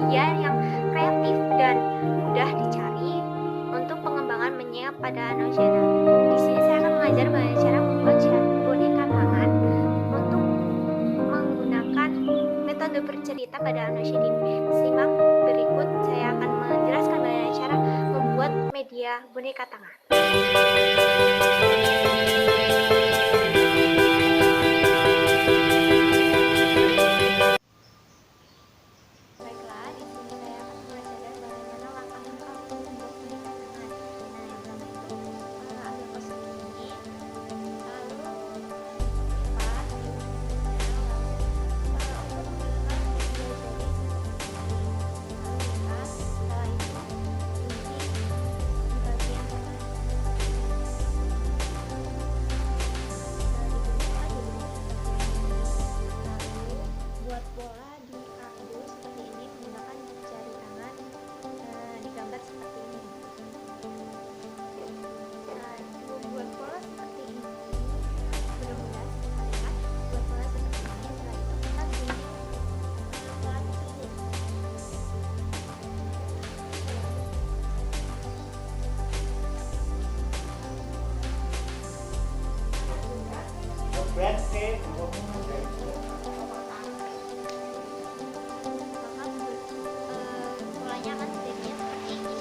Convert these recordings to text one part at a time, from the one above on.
media yang kreatif dan mudah dicari untuk pengembangan menyiap pada anak usia. Di sini saya akan mengajar bagaimana cara membuat boneka tangan untuk menggunakan metode bercerita pada anak usia dini. Simak berikut, saya akan menjelaskan bagaimana cara membuat media boneka tangan. Polanya akan jadinya seperti ini.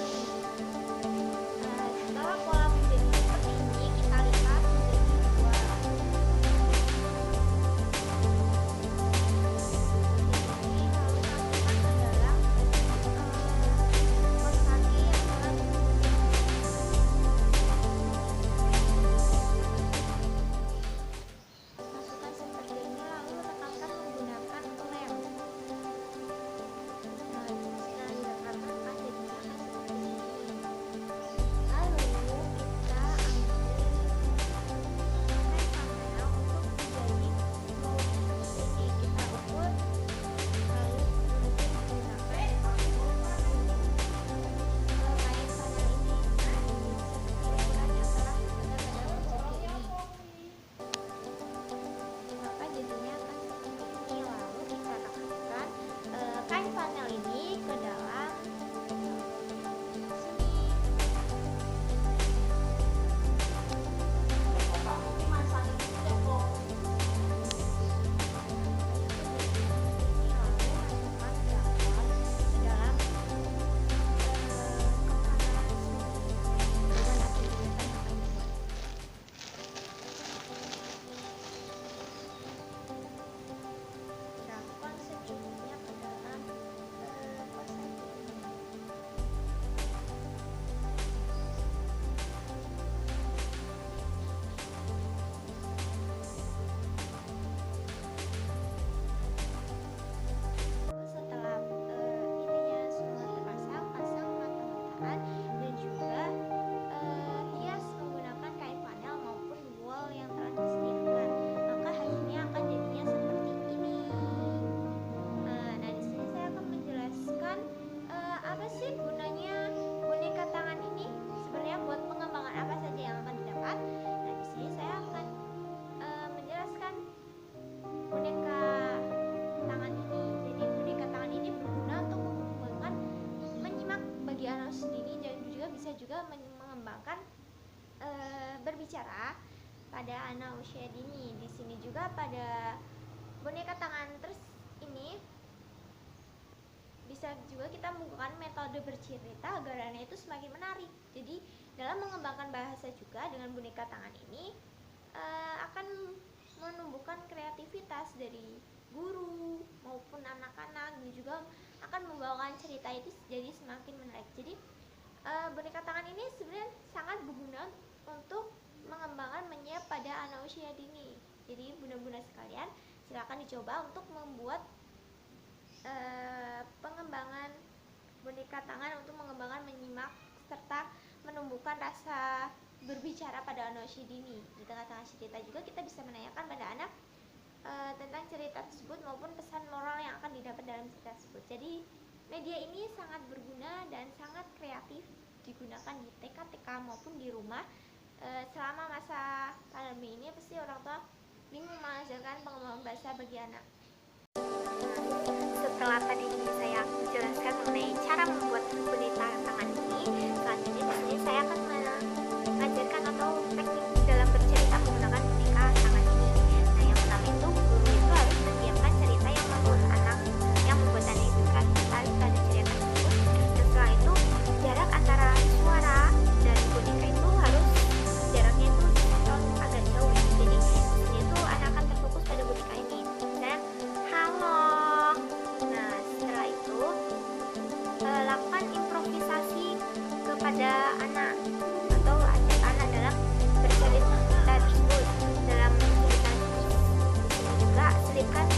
Setelah pola menjadi seperti ini, kita lipat menjadi dua. Ini lalu masukkan ke dalam kos kaki yang telah masukkan seperti ini, lalu rekatkan menggunakan lem. Kain panel ini ke dalam sini. Dan juga hias menggunakan kain panel maupun wol yang telah disediakan, maka hasilnya akan jadinya seperti ini. Nah, di sini saya akan menjelaskan apa sih gunanya boneka tangan ini, sebenarnya buat pengembangan apa saja yang akan didapat. Nah, di sini saya akan menjelaskan boneka tangan ini. Jadi boneka tangan ini berguna untuk mengembangkan menyimak bagi anak dini, dan juga bisa juga mengembangkan berbicara pada anak usia dini. Di sini juga pada boneka tangan terus ini bisa juga kita menggunakan metode bercerita agar anak itu semakin menarik. Jadi dalam mengembangkan bahasa juga dengan boneka tangan ini akan menumbuhkan kreativitas dari guru maupun anak-anak, dan juga akan membawakan cerita itu jadi semakin menarik. Jadi boneka tangan ini sebenarnya sangat berguna untuk mengembangkan menyiap pada anak usia dini. Jadi bunda-bunda sekalian, silakan dicoba untuk membuat pengembangan boneka tangan untuk mengembangkan menyimak serta menumbuhkan rasa berbicara pada anak usia dini. Di tengah-tengah cerita juga kita bisa menanyakan pada anak tentang cerita tersebut maupun pesan moral yang akan didapat dalam cerita tersebut. Jadi media ini sangat berguna dan sangat kreatif, digunakan di TK-TK maupun di rumah. Selama masa pandemi ini pasti orang tua bingung mengajarkan pengembangan bahasa bagi anak. Setelah tadi saya jelaskan mengenai cara membuat boneka tangan ini. Selanjutnya di sini saya akan mengajarkan atau teknik dalam bercerita menggunakan boneka tangan ini. Nah, yang pertama itu guru itu harus menyiapkan cerita yang membuat anak itu tertarik pada cerita tersebut. Dan setelah itu jarak antara suara dan boneka itu harus jaraknya itu agak jauh. Jadi di sini tuh anak akan terfokus pada boneka ini. Dan halo. Nah, setelah itu lakukan improvisasi kepada anak atau ajak anak dalam bercerita tersebut. Dalam cerita ini juga selipkan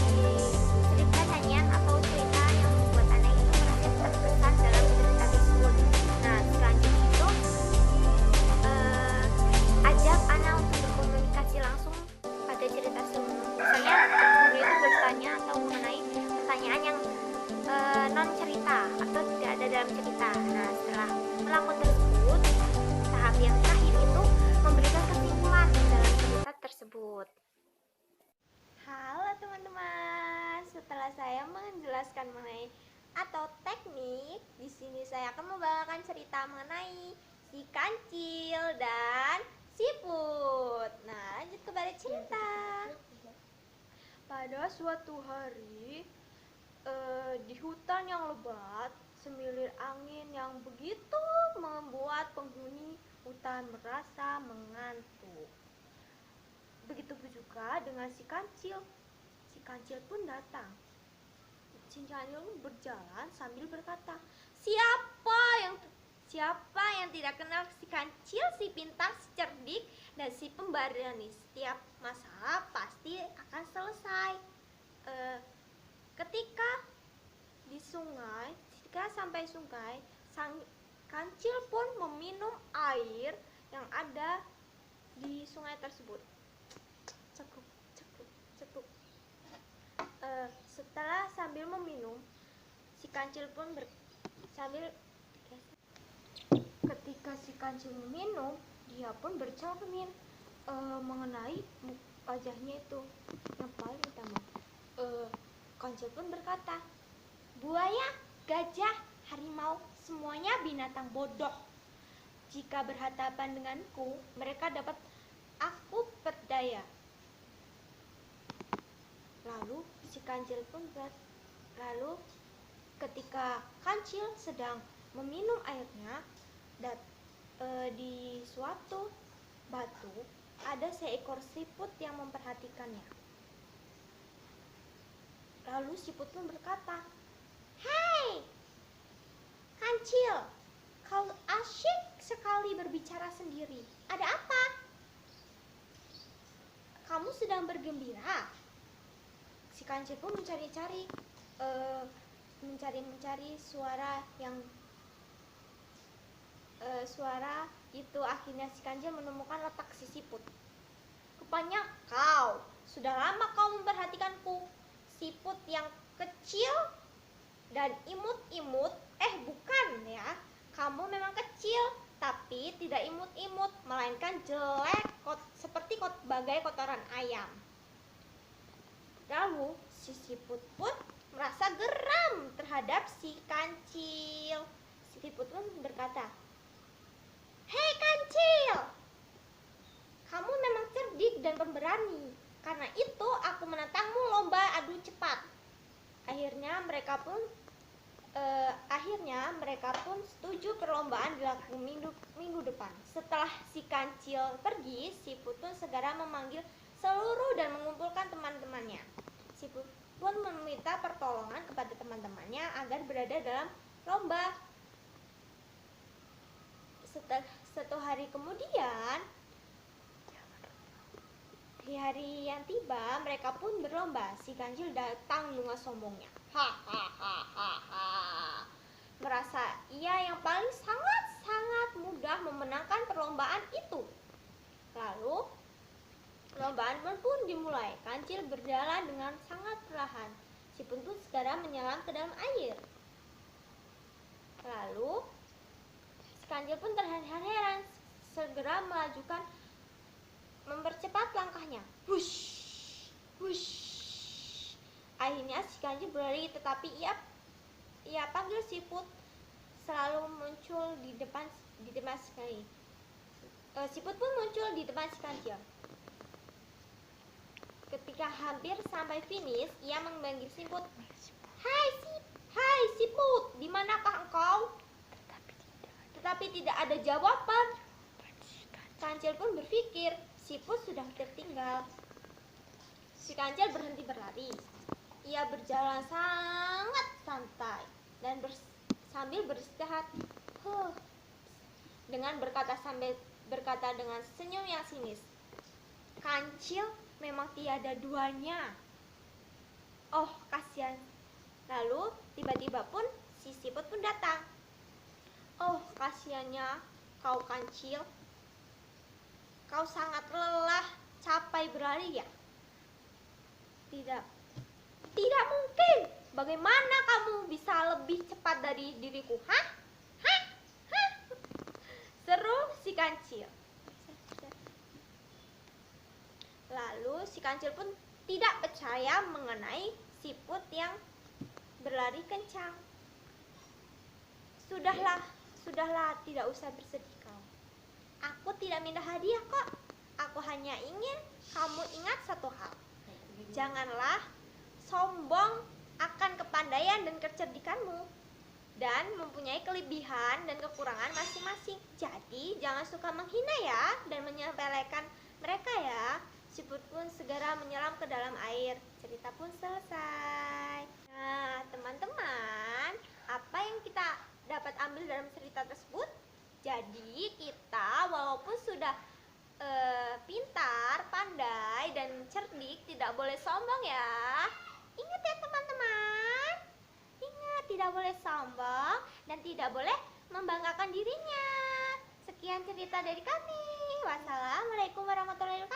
nyanyian atau cerita yang membuat anak itu merasa terkesan dalam cerita tersebut. Nah, selanjutnya itu ajak anak untuk berkomunikasi langsung pada cerita tersebut. Misalnya guru itu bertanya atau mengenai pertanyaan yang non cerita atau tidak ada dalam cerita. Nah, setelah melakukan tersebut, tahap yang terakhir itu memberikan kesimpulan dalam cerita tersebut. Halo teman-teman, setelah saya menjelaskan mengenai atau teknik, di sini saya akan membawakan cerita mengenai si kancil dan siput. Nah, lanjut kepada cerita. Pada suatu hari, di hutan yang lebat, semilir angin yang begitu membuat penghuni hutan merasa mengantuk. Begitu juga dengan si kancil. Si kancil pun datang. Si kancil berjalan sambil berkata, Siapa yang tidak kenal si kancil, si pintar, si cerdik, dan si pemberani? Setiap masalah pasti akan selesai. Ketika sampai sungai, sang kancil pun meminum air yang ada di sungai tersebut. Cekuk, cekuk, cekuk. Setelah sambil meminum, si kancil pun ketika si kancil meminum, dia pun bercermin mengenai wajahnya itu yang paling utama. Kancil pun berkata, buaya, gajah, harimau, semuanya binatang bodoh. Jika berhadapan denganku, mereka dapat aku berdaya. Lalu ketika kancil sedang meminum airnya, di suatu batu ada seekor siput yang memperhatikannya. Lalu siput pun berkata, "Hei, kancil, kau asyik sekali berbicara sendiri. Ada apa? Kamu sedang bergembira?" Si kancil pun mencari suara itu. Akhirnya si kancil menemukan letak si siput. "Rupanya kau sudah lama kau memperhatikanku, siput yang kecil dan imut-imut." Bukan ya, kamu memang kecil tapi tidak imut-imut, melainkan jelek seperti bagai kotoran ayam. Lalu si siput pun merasa geram terhadap si kancil. Si siput pun berkata, "Hei kancil, kamu memang cerdik dan pemberani. Karena itu aku menantangmu lomba adu cepat." Akhirnya mereka pun setuju perlombaan dilakukan minggu depan. Setelah si kancil pergi, siput pun segera memanggil seluruh dan mengumpulkan teman-temannya. Siput pun meminta pertolongan kepada teman-temannya agar berada dalam lomba. Satu hari kemudian, di hari yang tiba, mereka pun berlomba. Si kancil datang dengan sombongnya. Merasa ia yang paling sangat mudah memenangkan perlombaan itu. Lalu perlombaan pun dimulai. Kancil berjalan dengan sangat perlahan. Siput pun segera menyelam ke dalam air. Lalu si kancil pun terheran-heran, segera mempercepat langkahnya. Wush, wush. Akhirnya si kancil berlari, tetapi ia ia panggil siput selalu muncul di depan sekali. Siput pun muncul di depan si kancil. Ketika hampir sampai finish, ia memanggil siput. Hai siput, di manakah engkau? Tetapi tidak ada jawaban. Kancil pun berpikir siput sudah tertinggal. Si kancil berhenti berlari. Ia berjalan sangat santai dan sambil beristirahat. Dengan berkata dengan senyum yang sinis, kancil memang tiada duanya. Oh, kasihan. Lalu tiba-tiba pun si siput pun datang. Oh, kasihannya kau kancil. Kau sangat lelah, capek berlari ya? Tidak mungkin. Bagaimana kamu bisa lebih cepat dari diriku? Hah? Seru si kancil. Lalu si kancil pun tidak percaya mengenai siput yang berlari kencang. Sudahlah, tidak usah bersedih kau. Aku tidak minta hadiah kok. Aku hanya ingin kamu ingat satu hal. Janganlah sombong akan kepandaian dan kecerdikanmu, dan mempunyai kelebihan dan kekurangan masing-masing. Jadi jangan suka menghina ya dan menyepelekan mereka ya. Siput pun segera menyelam ke dalam air. Cerita pun selesai. Nah, teman-teman, apa yang kita dapat ambil dalam cerita tersebut? Jadi kita walaupun sudah pintar, pandai, dan cerdik, tidak boleh sombong ya. Ingat ya teman-teman. Ingat, tidak boleh sombong dan tidak boleh membanggakan dirinya. Sekian cerita dari kami. Wassalamualaikum warahmatullahi wabarakatuh.